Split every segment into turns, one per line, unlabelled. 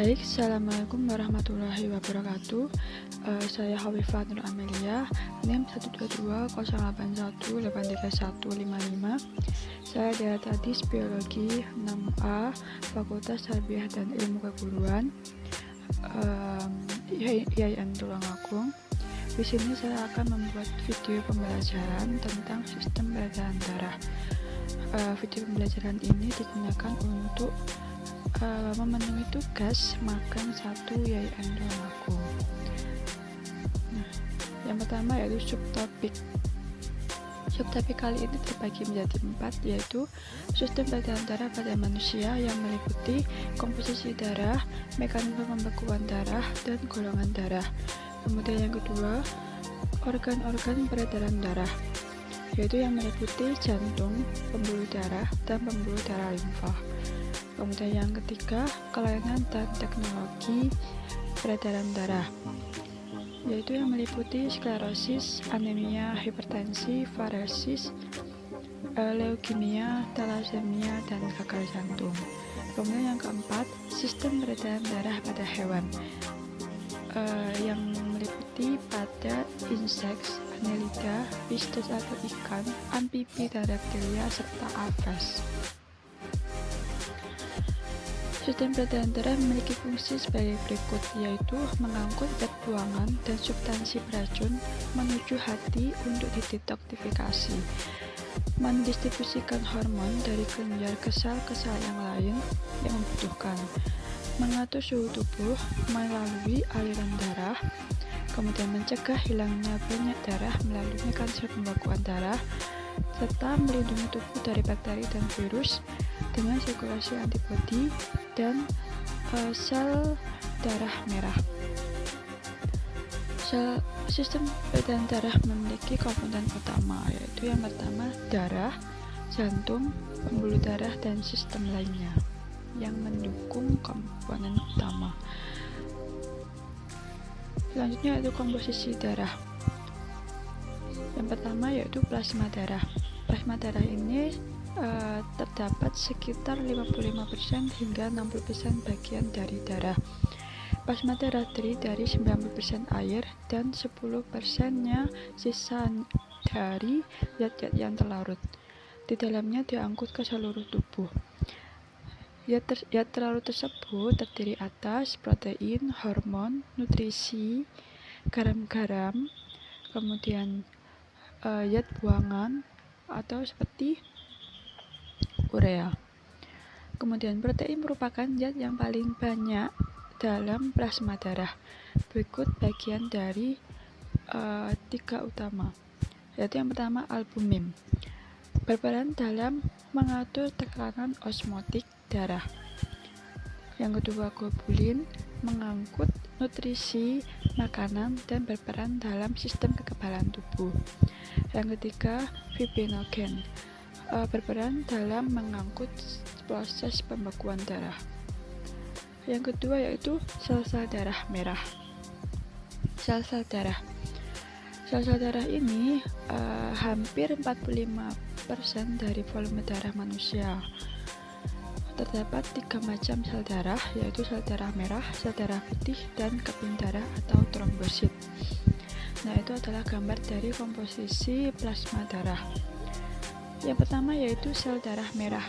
Baik, Assalamualaikum warahmatullahi wabarakatuh. Saya Hawifah Nur Amelia, NIM 12208183155. Saya dari Tadis Biologi 6A, Fakultas Tarbiyah dan Ilmu Keguruan, IAIN Tulungagung. Di sini saya akan membuat video pembelajaran tentang sistem peredaran darah. Video pembelajaran ini digunakan untuk memenuhi tugas magang 1 IAIN Tulungagung. Nah, yang pertama yaitu subtopik. Subtopik kali ini terbagi menjadi 4, yaitu sistem peredaran darah pada manusia yang meliputi komposisi darah, mekanisme pembekuan darah, dan golongan darah. Kemudian yang kedua, organ-organ peredaran darah, yaitu yang meliputi jantung, pembuluh darah, dan pembuluh darah limfa. Kemudian yang ketiga, kelainan dan teknologi peredaran darah, yaitu yang meliputi sklerosis, anemia, hipertensi, varosis, leukemia, thalassemia, dan gagal jantung. Kemudian yang keempat, sistem peredaran darah pada hewan, yang meliputi pada inseks, annelida, pisces atau ikan, amfibi dan reptilia, serta aves. Sistem peredaran darah memiliki fungsi sebagai berikut, yaitu mengangkut zat buangan dan substansi beracun menuju hati untuk didetoksifikasi, mendistribusikan hormon dari kelenjar ke sel yang lain yang membutuhkan, mengatur suhu tubuh melalui aliran darah, kemudian mencegah hilangnya banyak darah melalui mekanisme pembekuan darah, serta melindungi tubuh dari bakteri dan virus dengan sirkulasi antibodi dan sel darah merah. Sistem peredaran darah memiliki komponen utama, yaitu yang pertama darah, jantung, pembuluh darah, dan sistem lainnya yang mendukung komponen utama. Selanjutnya yaitu komposisi darah. Yang pertama yaitu plasma darah. Plasma darah ini terdapat sekitar 55% hingga 60% bagian dari darah. Plasma darah terdiri dari 90% air dan 10%-nya sisa dari zat-zat yang terlarut. Di dalamnya diangkut ke seluruh tubuh. Zat terlarut tersebut terdiri atas protein, hormon, nutrisi, garam-garam, kemudian zat buangan atau seperti urea. Kemudian protein merupakan zat yang paling banyak dalam plasma darah. Berikut bagian dari 3 utama, yaitu yang pertama albumin, berperan dalam mengatur tekanan osmotik darah. Yang kedua globulin, mengangkut nutrisi makanan dan berperan dalam sistem kekebalan tubuh. Yang ketiga fibrinogen, berperan dalam mengangkut proses pembekuan darah. Yang kedua yaitu sel-sel darah merah. Sel-sel darah. Sel-sel darah ini hampir 45% dari volume darah manusia. Terdapat 3 macam sel darah, yaitu sel darah merah, sel darah putih, dan keping darah atau trombosit. Nah, itu adalah gambar dari komposisi plasma darah. Yang pertama yaitu sel darah merah,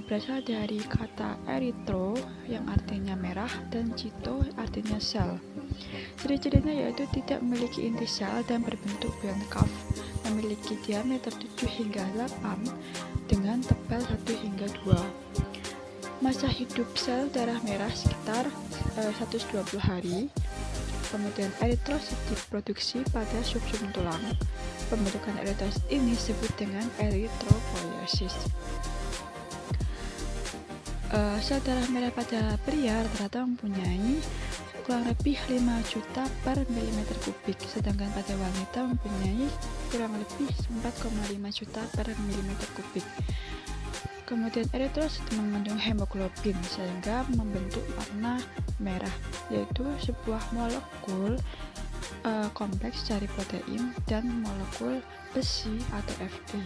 berasal dari kata eritro yang artinya merah dan cito artinya sel. Ciri-cirinya yaitu tidak memiliki inti sel dan berbentuk bionkaf, memiliki diameter 7 hingga 8 dengan tebal 1 hingga 2. Masa hidup sel darah merah sekitar 120 hari. Kemudian eritrosit diproduksi pada sumsum tulang. Pembentukan eritrosit ini disebut dengan eritropoiesis. Sel darah merah pada pria rata-rata mempunyai kurang lebih 5 juta per milimeter kubik, sedangkan pada wanita mempunyai kurang lebih 4,5 juta per milimeter kubik. Kemudian eritrosit mengandung hemoglobin sehingga membentuk warna merah, yaitu sebuah molekul kompleks dari protein dan molekul besi atau Fe.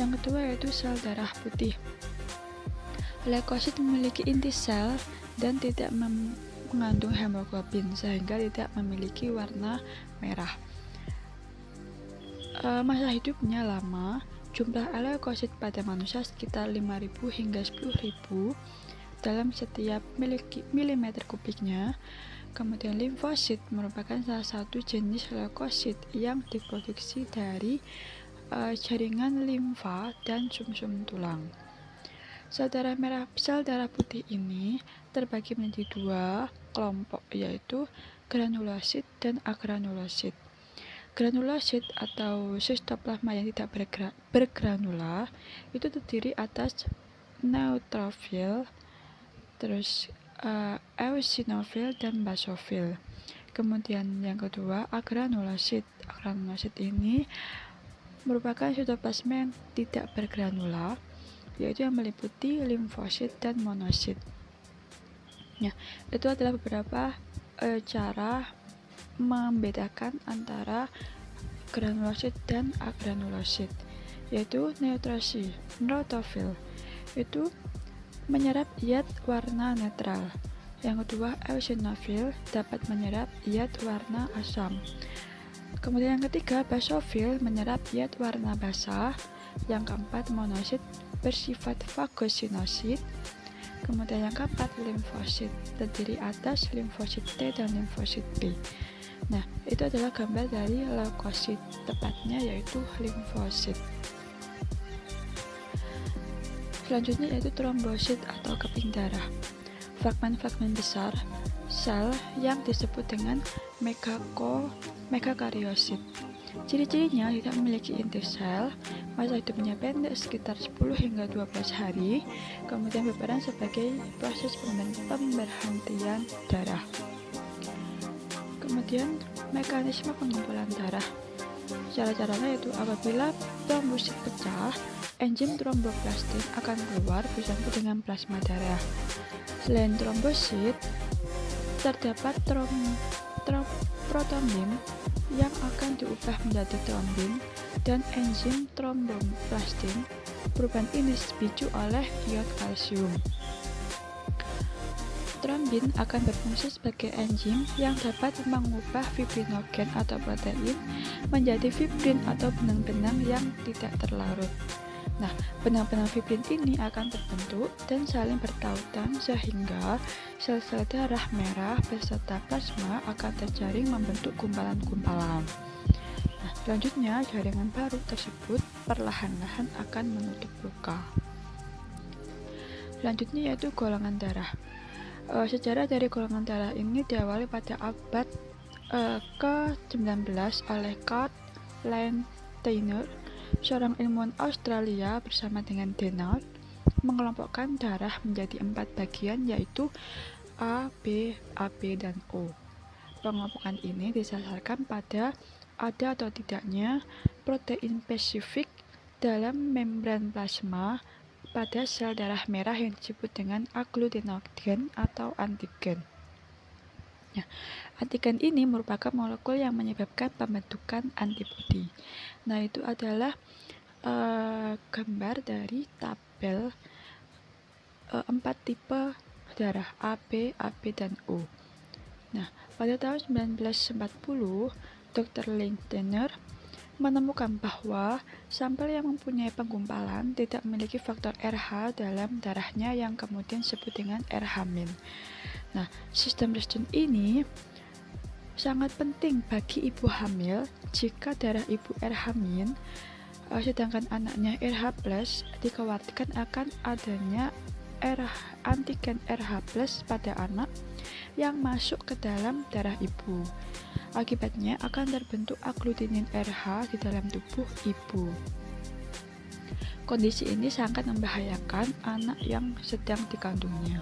Yang kedua yaitu sel darah putih. Leukosit memiliki inti sel dan tidak mengandung hemoglobin sehingga tidak memiliki warna merah. Masa hidupnya lama, jumlah leukosit pada manusia sekitar 5.000 hingga 10.000 dalam setiap milimeter kubiknya. Kemudian limfosit merupakan salah satu jenis leukosit yang diproduksi dari jaringan limfa dan sumsum tulang. Sel darah putih ini terbagi menjadi dua kelompok, yaitu granulosit dan agranulosit. Granulosit atau sitoplasma yang tidak bergranula itu terdiri atas neutrofil, terus eosinofil dan basofil. Kemudian yang kedua agranulosit. Agranulosit ini merupakan sitoplasma yang tidak bergranula, yaitu yang meliputi limfosit dan monosit. Ya, itu adalah beberapa cara membedakan antara granulosit dan agranulosit, yaitu neutrofil itu menyerap zat warna netral. Yang kedua, eosinofil dapat menyerap zat warna asam. Kemudian yang ketiga, basofil menyerap zat warna basah. Yang keempat, monosit bersifat fagosinosit. Kemudian yang keempat, limfosit terdiri atas limfosit T dan limfosit B. Nah, itu adalah gambar dari leukosit, tepatnya yaitu limfosit. Selanjutnya yaitu trombosit atau keping darah. Fragmen-fragmen besar sel yang disebut dengan megakariosit. Ciri-cirinya tidak memiliki inti sel, masa hidupnya pendek sekitar 10 hingga 12 hari, kemudian berperan sebagai proses pemberhentian darah. Kemudian mekanisme pengumpulan darah. Cara-caranya yaitu apabila trombosit pecah, enzim tromboplastin akan keluar bercampur dengan plasma darah. Selain trombosit, terdapat protombin yang akan diubah menjadi trombin dan enzim tromboplastin. Perubahan ini dipicu oleh ion kalsium. Trombin akan berfungsi sebagai enzim yang dapat mengubah fibrinogen atau protein menjadi fibrin atau benang-benang yang tidak terlarut. Nah, benang-benang fibrin ini akan terbentuk dan saling bertautan sehingga sel-sel darah merah beserta plasma akan terjaring membentuk gumpalan-gumpalan. Nah, selanjutnya jaringan baru tersebut perlahan-lahan akan menutup luka. Selanjutnya yaitu golongan darah. Sejarah dari golongan darah ini diawali pada abad ke-19 oleh Karl Landsteiner, seorang ilmuwan Australia bersama dengan Denard, mengelompokkan darah menjadi 4 bagian, yaitu A, B, AB, dan O. Pengelompokan ini disasarkan pada ada atau tidaknya protein spesifik dalam membran plasma pada sel darah merah yang disebut dengan agglutinogen atau antigen. Nah, antigen ini merupakan molekul yang menyebabkan pembentukan antibodi. Nah, itu adalah gambar dari tabel 4 tipe darah A, B, AB, dan O. Nah, pada tahun 1940, Dr. Landsteiner menemukan bahwa sampel yang mempunyai penggumpalan tidak memiliki faktor RH dalam darahnya yang kemudian disebut dengan RH-. Nah, sistem respon ini sangat penting bagi ibu hamil jika darah ibu RH-, sedangkan anaknya RH+, dikhawatirkan akan adanya antigen RH+ pada anak yang masuk ke dalam darah ibu. Akibatnya akan terbentuk agglutinin RH di dalam tubuh ibu. Kondisi ini sangat membahayakan anak yang sedang dikandungnya.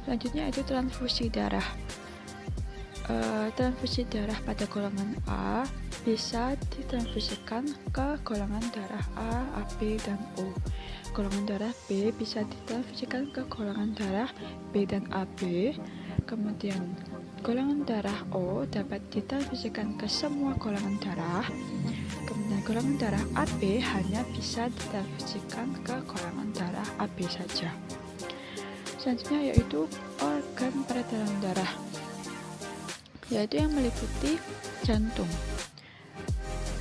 Selanjutnya itu transfusi darah. Transfusi darah pada golongan A bisa ditransfusikan ke golongan darah A, AB, dan O. Golongan darah B bisa ditransfusikan ke golongan darah B dan AB. Kemudian golongan darah O dapat ditransfusikan ke semua golongan darah. Kemudian golongan darah AB hanya bisa ditransfusikan ke golongan darah AB saja. Selanjutnya yaitu organ peredaran darah, yaitu yang meliputi jantung.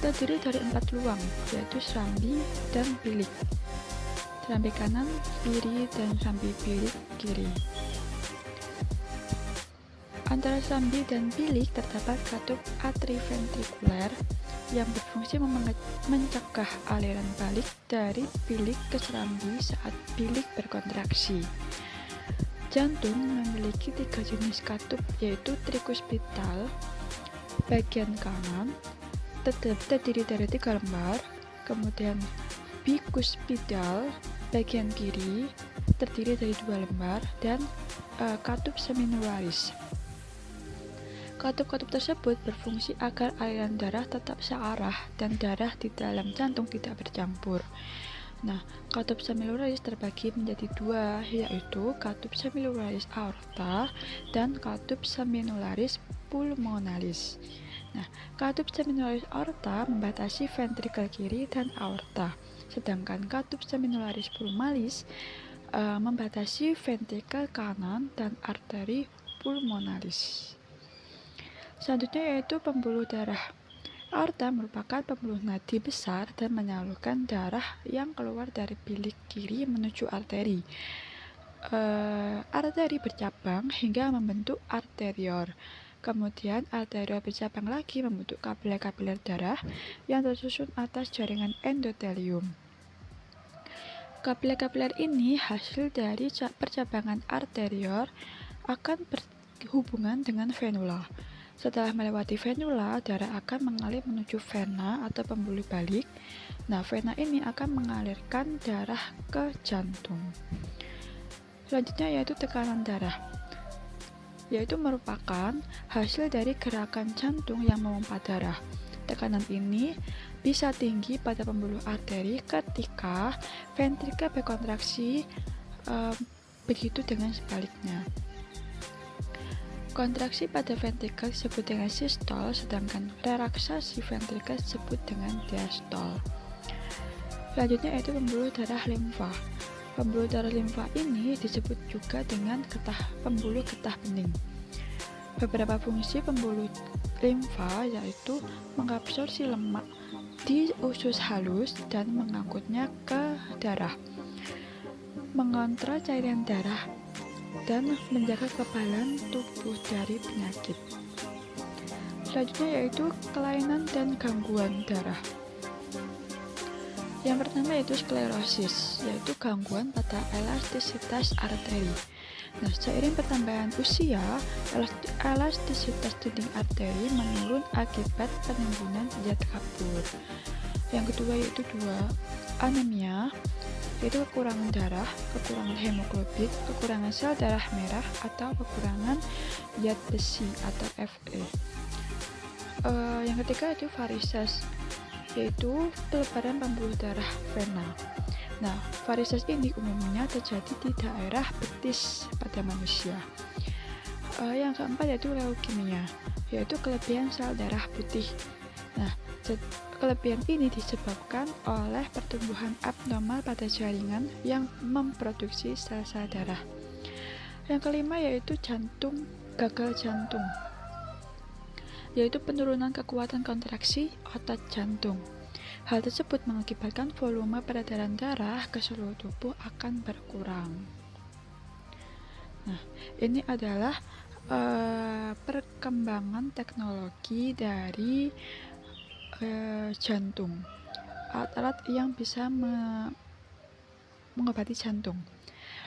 Terdiri dari 4 luang, yaitu serambi dan bilik, serambi kanan, kiri, dan serambi bilik kiri. Antara serambi dan bilik terdapat katup atrioventrikuler yang berfungsi mencegah aliran balik dari bilik ke serambi saat bilik berkontraksi. Jantung memiliki 3 jenis katup, yaitu trikuspital bagian kanan terdiri dari 3 lembar, kemudian bikuspidal bagian kiri terdiri dari 2 lembar, dan katup seminularis. Katup-katup tersebut berfungsi agar aliran darah tetap searah dan darah di dalam jantung tidak bercampur. Nah, katup seminularis terbagi menjadi 2, yaitu katup seminularis aorta dan katup seminularis pulmonalis. Nah, katup seminularis aorta membatasi ventrikel kiri dan aorta, sedangkan katup seminularis pulmonalis membatasi ventrikel kanan dan arteri pulmonalis. Selanjutnya yaitu pembuluh darah. Aorta merupakan pembuluh nadi besar dan menyalurkan darah yang keluar dari bilik kiri menuju arteri. Arteri bercabang hingga membentuk arterior. Kemudian arteriol bercabang lagi membentuk kapiler-kapiler darah yang tersusun atas jaringan endotelium. Kapiler-kapiler ini hasil dari percabangan arteriol akan berhubungan dengan venula. Setelah melewati venula, darah akan mengalir menuju vena atau pembuluh balik. Nah, vena ini akan mengalirkan darah ke jantung. Selanjutnya yaitu tekanan darah, yaitu merupakan hasil dari gerakan jantung yang memompa darah. Tekanan ini bisa tinggi pada pembuluh arteri ketika ventrikel berkontraksi, begitu dengan sebaliknya. Kontraksi pada ventrikel disebut dengan sistol, sedangkan relaksasi ventrikel disebut dengan diastol. Selanjutnya yaitu pembuluh darah limfa. Pembuluh darah limfa ini disebut juga dengan pembuluh getah bening. Beberapa fungsi pembuluh limfa yaitu mengabsorpsi lemak di usus halus dan mengangkutnya ke darah, mengontrol cairan darah, dan menjaga kekebalan tubuh dari penyakit. Selanjutnya yaitu kelainan dan gangguan darah. Yang pertama yaitu sklerosis, yaitu gangguan pada elastisitas arteri. Nah, seiring pertambahan usia, elastisitas dinding arteri menurun akibat penimbunan zat kapur. Yang kedua yaitu anemia, yaitu kekurangan darah, kekurangan hemoglobin, kekurangan sel darah merah, atau kekurangan zat besi atau Fe. Yang ketiga yaitu varises, yaitu pelebaran pembuluh darah vena. Nah, varises ini umumnya terjadi di daerah betis pada manusia. Yang keempat yaitu leukemia, yaitu kelebihan sel darah putih. Nah, kelebihan ini disebabkan oleh pertumbuhan abnormal pada jaringan yang memproduksi sel-sel darah. Yang kelima yaitu gagal jantung, yaitu penurunan kekuatan kontraksi otot jantung. Hal tersebut mengakibatkan volume peredaran darah ke seluruh tubuh akan berkurang. Nah, ini adalah perkembangan teknologi dari jantung, alat-alat yang bisa mengobati jantung.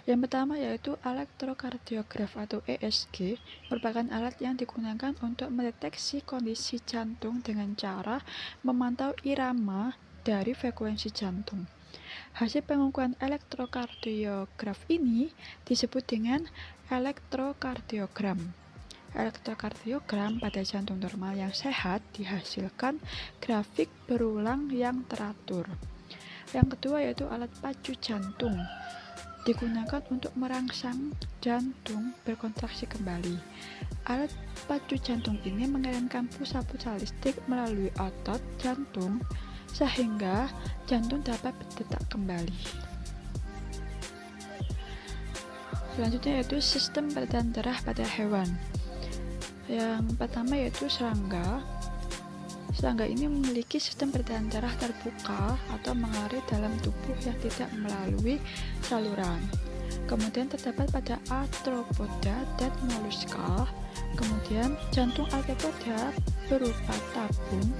Yang pertama yaitu elektrokardiograf atau ESG, merupakan alat yang digunakan untuk mendeteksi kondisi jantung dengan cara memantau irama dari frekuensi jantung. Hasil pengukuran elektrokardiograf ini disebut dengan elektrokardiogram. Elektrokardiogram pada jantung normal yang sehat dihasilkan grafik berulang yang teratur. Yang kedua yaitu alat pacu jantung, digunakan untuk merangsang jantung berkontraksi kembali. Alat pacu jantung ini mengirimkan pulsa-pulsa listrik melalui otot jantung sehingga jantung dapat berdetak kembali. Selanjutnya yaitu sistem peredaran darah pada hewan. Yang pertama yaitu serangga. Serangga ini memiliki sistem peredaran darah terbuka atau mengalir dalam tubuh yang tidak melalui saluran. Kemudian terdapat pada arthropoda dan moluska. Kemudian jantung arthropoda berupa tabung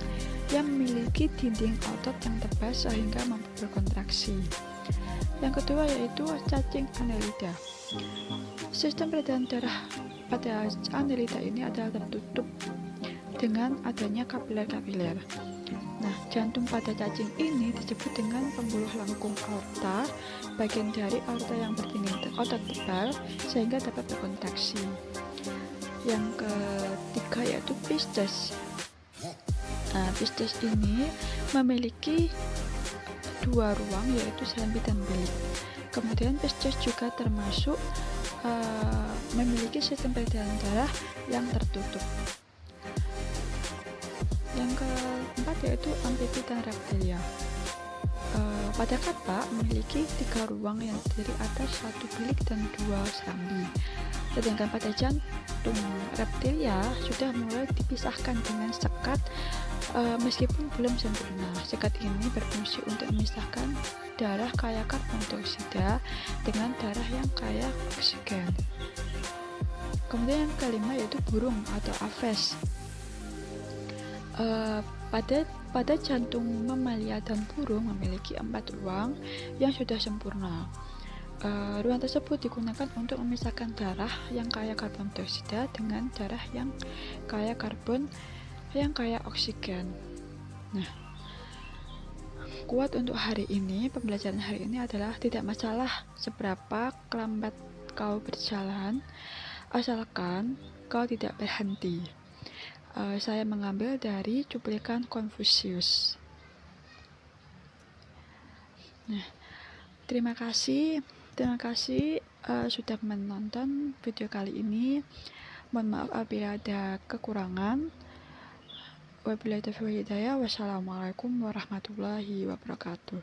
yang memiliki dinding otot yang tebal sehingga mampu berkontraksi. Yang kedua yaitu cacing Annelida. Sistem peredaran darah pada Annelida ini adalah tertutup dengan adanya kapiler-kapiler. Nah, jantung pada cacing ini disebut dengan pembuluh lengkung aorta, bagian dari aorta yang berdinding otot tebal sehingga dapat berkontraksi. Yang ketiga yaitu pistes. Nah, pistes ini memiliki dua ruang yaitu serambi dan bilik. Kemudian pistes juga termasuk memiliki sistem peredaran darah yang tertutup. Yang keempat yaitu amfibi dan reptilia. Pada katak memiliki 3 ruang yang terdiri atas 1 bilik dan 2 serambi. Sedangkan pada jantung reptilia sudah mulai dipisahkan dengan sekat, meskipun belum sempurna. Sekat ini berfungsi untuk memisahkan darah kaya karbon dioksida dengan darah yang kaya oksigen. Kemudian yang kelima yaitu burung atau aves. Pada jantung mamalia dan burung memiliki 4 ruang yang sudah sempurna. Ruang tersebut digunakan untuk memisahkan darah yang kaya karbon dioksida dengan darah yang kaya oksigen. Nah, kuat untuk hari ini, pembelajaran hari ini adalah tidak masalah seberapa lambat kau berjalan, asalkan kau tidak berhenti. Saya mengambil dari cuplikan Confucius. Nah, terima kasih sudah menonton video kali ini. Mohon maaf apabila ada kekurangan. Wabillahi taufiq wal hidayah. Wassalamualaikum warahmatullahi wabarakatuh.